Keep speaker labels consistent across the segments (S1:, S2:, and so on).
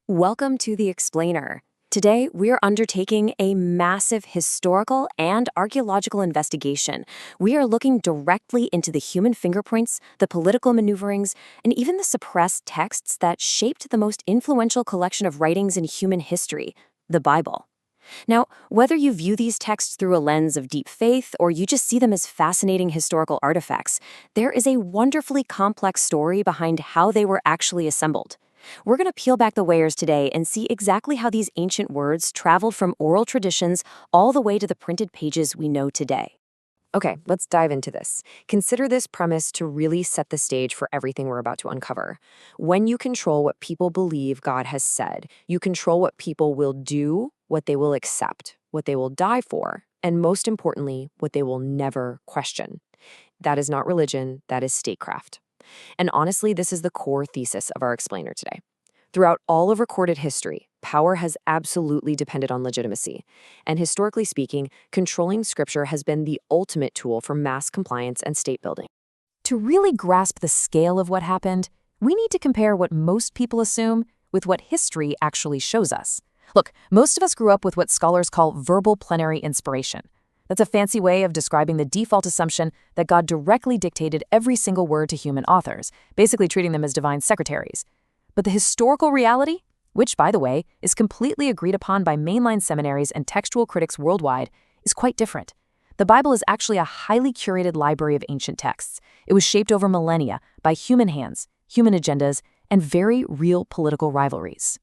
S1: Welcome to The Explainer. Today, we're undertaking a massive historical and archaeological investigation. We are looking directly into the human fingerprints, the political maneuverings, and even the suppressed texts that shaped the most influential collection of writings in human history, the Bible. Now, whether you view these texts through a lens of deep faith or you just see them as fascinating historical artifacts, there is a wonderfully complex story behind how they were actually assembled. We're going to peel back the layers today and see exactly how these ancient words traveled from oral traditions all the way to the printed pages we know today.
S2: Okay, let's dive into this. Consider this premise to really set the stage for everything we're about to uncover. When you control what people believe God has said, you control what people will do, what they will accept, what they will die for, and most importantly, what they will never question. That is not religion, that is statecraft. And honestly, this is the core thesis of our explainer today. Throughout all of recorded history, power has absolutely depended on legitimacy. And historically speaking, controlling scripture has been the ultimate tool for mass compliance and state building.
S3: To really grasp the scale of what happened, we need to compare what most people assume with what history actually shows us. Look, most of us grew up with what scholars call verbal plenary inspiration. That's a fancy way of describing the default assumption that God directly dictated every single word to human authors, basically treating them as divine secretaries. But the historical reality, which, by the way, is completely agreed upon by mainline seminaries and textual critics worldwide, is quite different. The Bible is actually a highly curated library of ancient texts. It was shaped over millennia by human hands, human agendas, and very real political rivalries.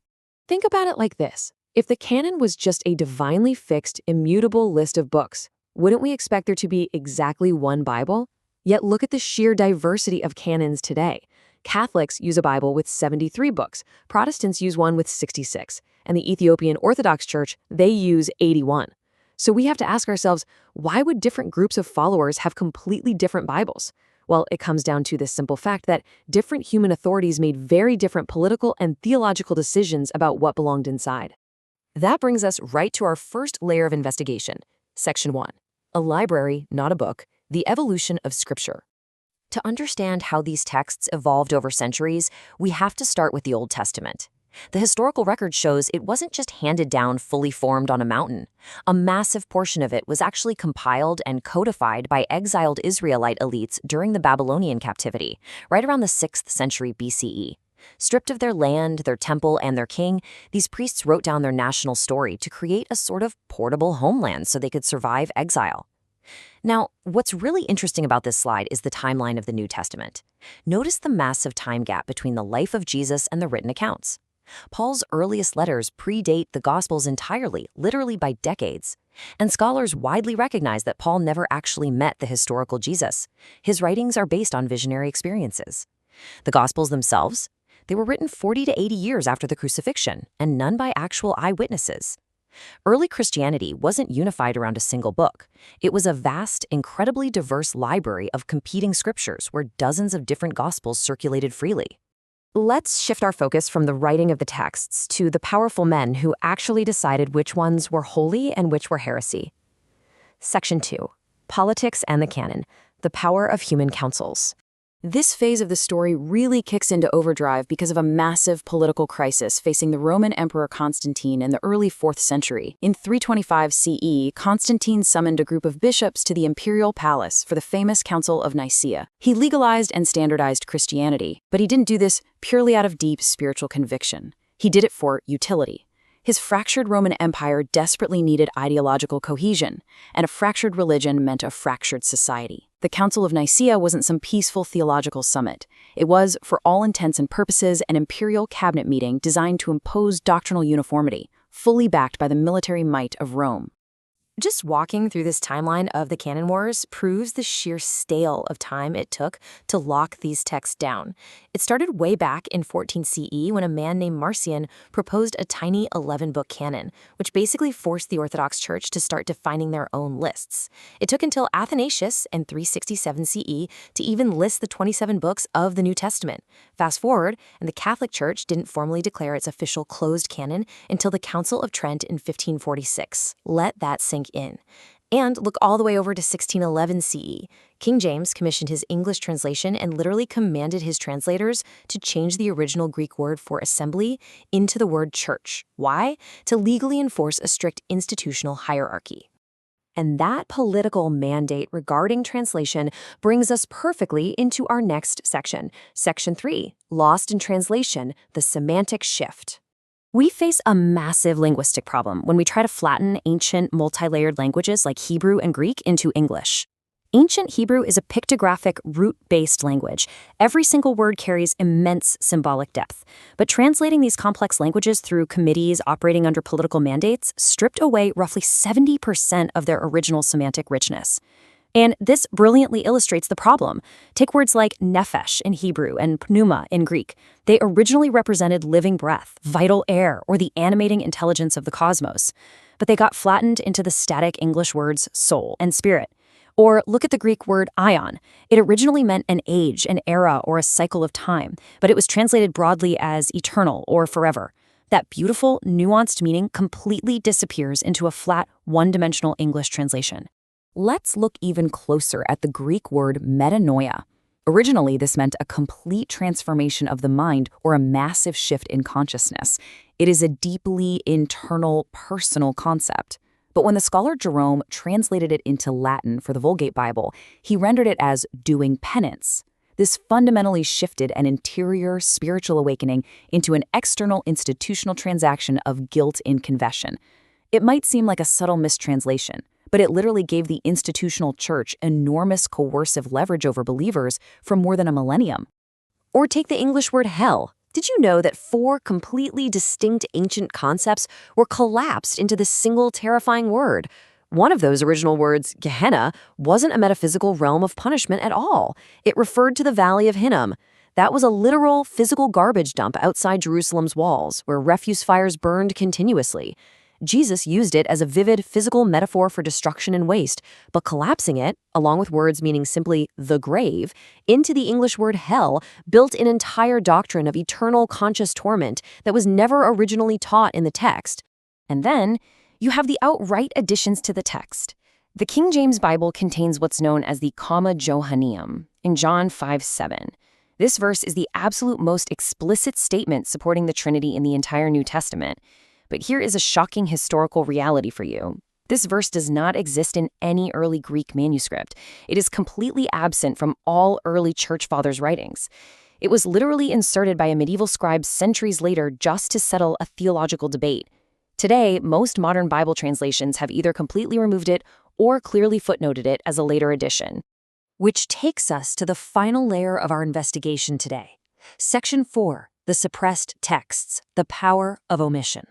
S2: Think about it like this. If the canon was just a divinely fixed, immutable list of books, wouldn't we expect there to be exactly one Bible? Yet look at the sheer diversity of canons today. Catholics use a Bible with 73 books, Protestants use one with 66, and the Ethiopian Orthodox Church, they use 81. So we have to ask ourselves, why would different groups of followers have completely different Bibles? Well, it comes down to this simple fact that different human authorities made very different political and theological decisions about what belonged inside. That brings us right to our first layer of investigation, Section 1. A library, not a book, the evolution of Scripture.
S1: To understand how these texts evolved over centuries, we have to start with the Old Testament. The historical record shows it wasn't just handed down fully formed on a mountain. A massive portion of it was actually compiled and codified by exiled Israelite elites during the Babylonian captivity, right around the 6th century BCE. Stripped of their land, their temple, and their king, these priests wrote down their national story to create a sort of portable homeland so they could survive exile. Now, what's really interesting about this slide is the timeline of the New Testament. Notice the massive time gap between the life of Jesus and the written accounts. Paul's earliest letters predate the Gospels entirely, literally by decades. And scholars widely recognize that Paul never actually met the historical Jesus. His writings are based on visionary experiences. The Gospels themselves, they were written 40 to 80 years after the crucifixion, and none by actual eyewitnesses. Early Christianity wasn't unified around a single book. It was a vast, incredibly diverse library of competing scriptures where dozens of different Gospels circulated freely.
S2: Let's shift our focus from the writing of the texts to the powerful men who actually decided which ones were holy and which were heresy. Section 2. Politics and the Canon, the power of human councils.
S3: This phase of the story really kicks into overdrive because of a massive political crisis facing the Roman Emperor Constantine in the early 4th century. In 325 CE, Constantine summoned a group of bishops to the Imperial palace for the famous Council of Nicaea. He legalized and standardized Christianity, but he didn't do this purely out of deep spiritual conviction. He did it for utility. His fractured Roman Empire desperately needed ideological cohesion, and a fractured religion meant a fractured society. The Council of Nicaea wasn't some peaceful theological summit. It was, for all intents and purposes, an imperial cabinet meeting designed to impose doctrinal uniformity, fully backed by the military might of Rome.
S1: Just walking through this timeline of the Canon Wars proves the sheer scale of time it took to lock these texts down. It started way back in 14 CE when a man named Marcion proposed a tiny 11-book canon, which basically forced the Orthodox Church to start defining their own lists. It took until Athanasius in 367 CE to even list the 27 books of the New Testament. Fast forward, and the Catholic Church didn't formally declare its official closed canon until the Council of Trent in 1546. Let that sink in. And look all the way over to 1611 CE. King James commissioned his English translation and literally commanded his translators to change the original Greek word for assembly into the word church. Why? To legally enforce a strict institutional hierarchy. And that political mandate regarding translation brings us perfectly into our next section, Section 3, Lost in Translation, the Semantic Shift. We face a massive linguistic problem when we try to flatten ancient multi-layered languages like Hebrew and Greek into English. Ancient Hebrew is a pictographic, root-based language. Every single word carries immense symbolic depth. But translating these complex languages through committees operating under political mandates stripped away roughly 70% of their original semantic richness. And this brilliantly illustrates the problem. Take words like nephesh in Hebrew and pneuma in Greek. They originally represented living breath, vital air, or the animating intelligence of the cosmos. But they got flattened into the static English words soul and spirit. Or look at the Greek word aion. It originally meant an age, an era, or a cycle of time, but it was translated broadly as eternal or forever. That beautiful, nuanced meaning completely disappears into a flat, one-dimensional English translation.
S3: Let's look even closer at the Greek word metanoia. Originally, this meant a complete transformation of the mind or a massive shift in consciousness. It is a deeply internal, personal concept. But when the scholar Jerome translated it into Latin for the Vulgate Bible, he rendered it as doing penance. This fundamentally shifted an interior spiritual awakening into an external institutional transaction of guilt in confession. It might seem like a subtle mistranslation, but it literally gave the institutional church enormous coercive leverage over believers for more than a millennium.
S1: Or take the English word hell. Did you know that 4 completely distinct ancient concepts were collapsed into this single terrifying word? One of those original words, Gehenna, wasn't a metaphysical realm of punishment at all. It referred to the Valley of Hinnom. That was a literal, physical garbage dump outside Jerusalem's walls, where refuse fires burned continuously. Jesus used it as a vivid physical metaphor for destruction and waste, but collapsing it, along with words meaning simply the grave, into the English word hell built an entire doctrine of eternal conscious torment that was never originally taught in the text.
S2: And then you have the outright additions to the text. The King James Bible contains what's known as the comma Johanneum in John 5:7. This verse is the absolute most explicit statement supporting the Trinity in the entire New Testament. But here is a shocking historical reality for you. This verse does not exist in any early Greek manuscript. It is completely absent from all early church fathers' writings. It was literally inserted by a medieval scribe centuries later just to settle a theological debate. Today, most modern Bible translations have either completely removed it or clearly footnoted it as a later addition.
S1: Which takes us to the final layer of our investigation today. Section 4, the suppressed texts, the power of omission.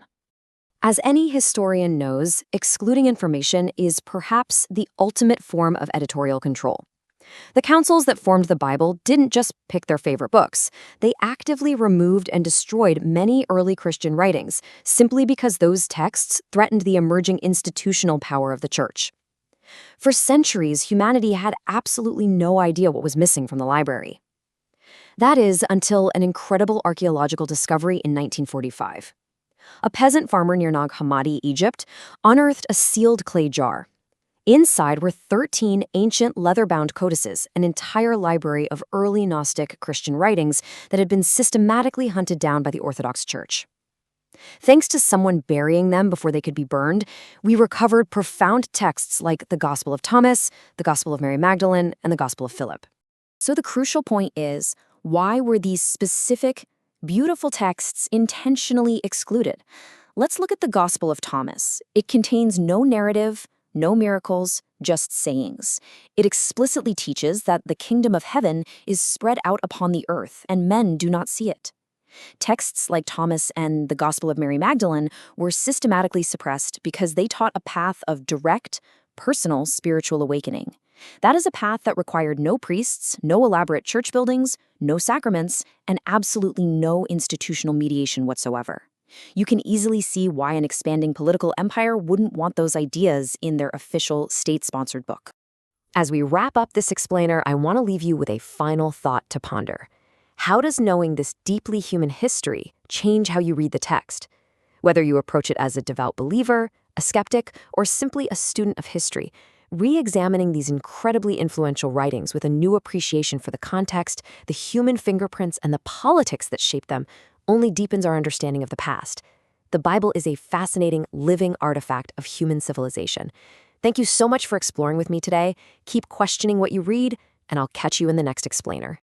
S1: As any historian knows, excluding information is perhaps the ultimate form of editorial control. The councils that formed the Bible didn't just pick their favorite books. They actively removed and destroyed many early Christian writings, simply because those texts threatened the emerging institutional power of the church. For centuries, humanity had absolutely no idea what was missing from the library. That is, until an incredible archaeological discovery in 1945. A peasant farmer near Nag Hammadi, Egypt, unearthed a sealed clay jar. Inside were 13 ancient leather-bound codices, an entire library of early Gnostic Christian writings that had been systematically hunted down by the Orthodox Church. Thanks to someone burying them before they could be burned, we recovered profound texts like the Gospel of Thomas, the Gospel of Mary Magdalene, and the Gospel of Philip. So the crucial point is, why were these specific, beautiful texts intentionally excluded? Let's look at the Gospel of Thomas. It contains no narrative, no miracles, just sayings. It explicitly teaches that the kingdom of heaven is spread out upon the earth, and men do not see it. Texts like Thomas and the Gospel of Mary Magdalene were systematically suppressed because they taught a path of direct, personal spiritual awakening. That is a path that required no priests, no elaborate church buildings, no sacraments, and absolutely no institutional mediation whatsoever. You can easily see why an expanding political empire wouldn't want those ideas in their official state-sponsored book. As we wrap up this explainer, I want to leave you with a final thought to ponder. How does knowing this deeply human history change how you read the text? Whether you approach it as a devout believer, a skeptic, or simply a student of history,
S2: Re-examining these incredibly influential writings with a new appreciation for the context, the human fingerprints, and the politics that shape them only deepens our understanding of the past. The Bible is a fascinating, living artifact of human civilization. Thank you so much for exploring with me today. Keep questioning what you read, and I'll catch you in the next explainer.